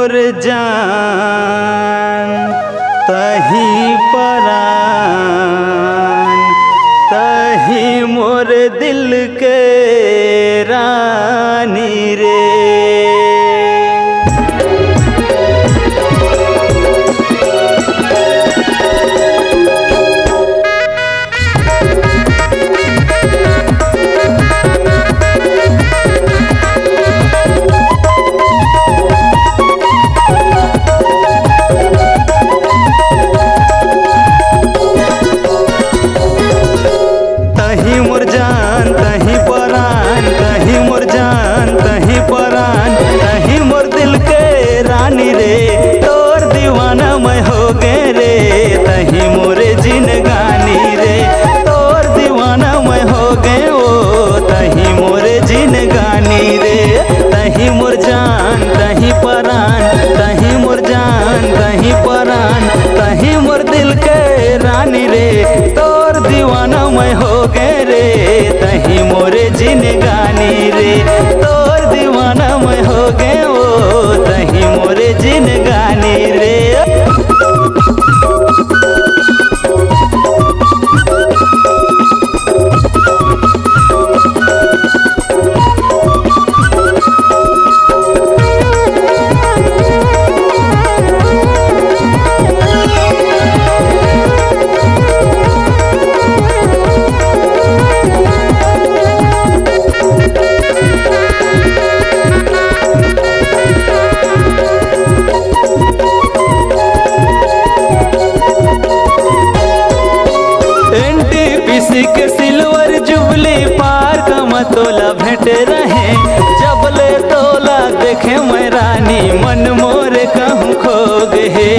मोर जान तही परान, तही मोर दिल के रानी रे। तही मोर जान तही परान, तही मोर जान तही परान, तही मोर दिल के रानी रे। तोर दीवाना मैं हो गए रे, तही मोरे जिनगानी रे। तोर दीवाना मैं हो गए ओ, तही मोरे जिनगानी रे। तही मोर जान तही परान, तही मोर जान तही परान, तही मोर दिल के रानी रे। तोर दीवाना मैं हो गए रे, तही मोरे जिनगानी रे। तोर दीवाना मैं हो गए ओ, तही मोरे जिनगानी रे। NTPC के सिल्वर जुबली पार्क में तोला भेंट रहे। जबले तोला देखे मैं रानी मन मोर कहूँ खो गए।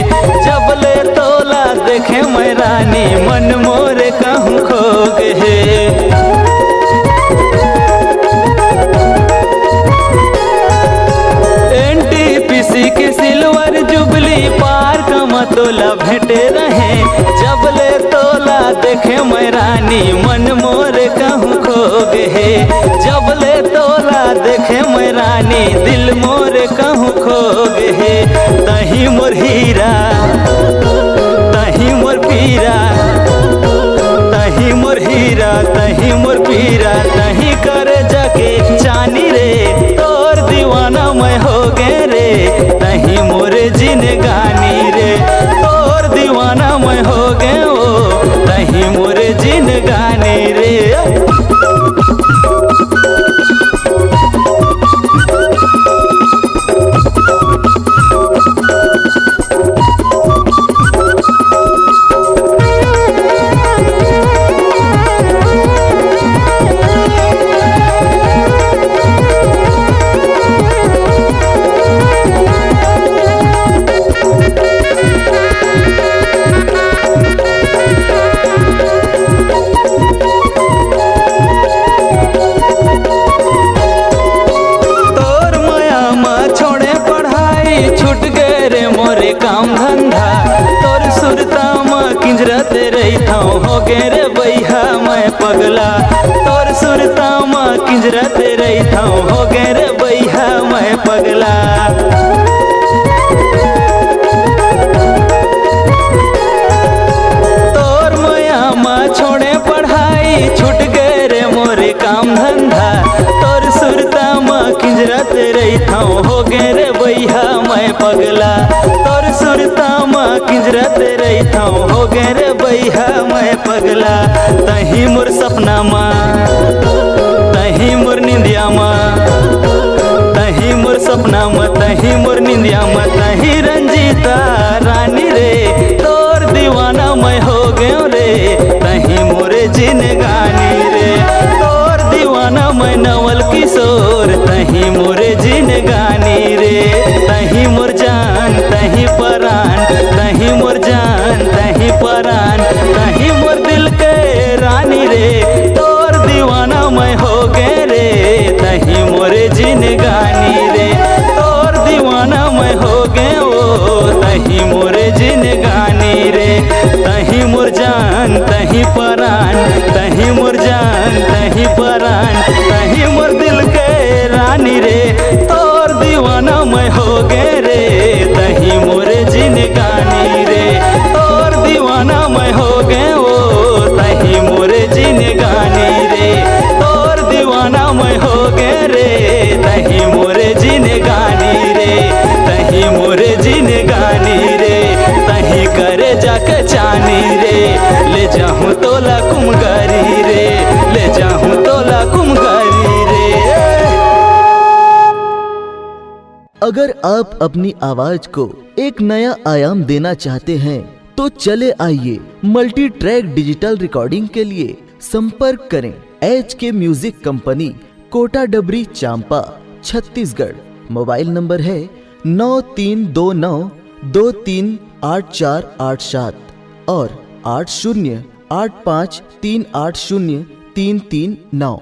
जबले तोला देखे मैं रानी मन मोर कहूँ खो गए। NTPC के सिल्वर जुबली पार्क में तोला भेंट रहे। जबले तोला देखे मैं रानी मन मोर कहूँ खो गए। जबले तोला देखे मैं रानी दिल मोर कहूँ खो गए। तही मोर हीरा तही मोर पीरा, तही मोर हीरा तही मोर पीरा, तही कर जाके चानी रे। तोर दीवाना मैं हो गए रे, तही मोरे जिनगानी रे। तोर दीवाना मैं हो गए ओ, तही मोरे जिनगानी रे। काम धंधा तोर सुरता में किंजरत रही हो गे रे बैहा मैं पगला। तोर सुरता में किंजरत रही हो गे रे बैहा मैं पगला। तोर माया माँ छोड़े पढ़ाई छूट गए रे मोरे काम धंधा। तोर सुरता में किंजरत रही हो गे रे बैहा मैं पगला। तोर सुरता माँ किंजरत रही हो गे रे बैहा मैं पगला। तही मोर सपना माँ तही मोर निंदिया माँ, तही मोर सपना माँ तही मोर निंदिया माँ, तही रंजीता रानी रे। तोर दीवाना मैं हो गयो रे, तही मोरे जिनगानी रे। तोर दीवाना मैं नवल किशोर, तही मोरे जिनगानी रे। तही मोर जान तही परान, तही मोर जान तही परान, तही मोर दिल के रानी रे। तोर दीवाना मैं हो गए रे, तही मोरे जिनगानी रे। तोर दीवाना मैं हो गए ओ, तही मोरे जिनगानी रे। तही मोर जान तही परान, तही मोर जान तही परान, तही मोर दिल के रानी रे। तोर दीवाना मैं हो गए रे, गानी रे, तही मोरे जिने गानी रे, तही करे जाके चानी रे, ले जाऊं तोला कुमगारी रे, ले जाऊं तोला कुमगारी रे। अगर आप अपनी आवाज को एक नया आयाम देना चाहते हैं तो चले आइए मल्टी ट्रैक डिजिटल रिकॉर्डिंग के लिए संपर्क करें HK म्यूजिक कंपनी, कोटा डबरी, चांपा, छत्तीसगढ़। मोबाइल नंबर है 9329238487 और 8085380339।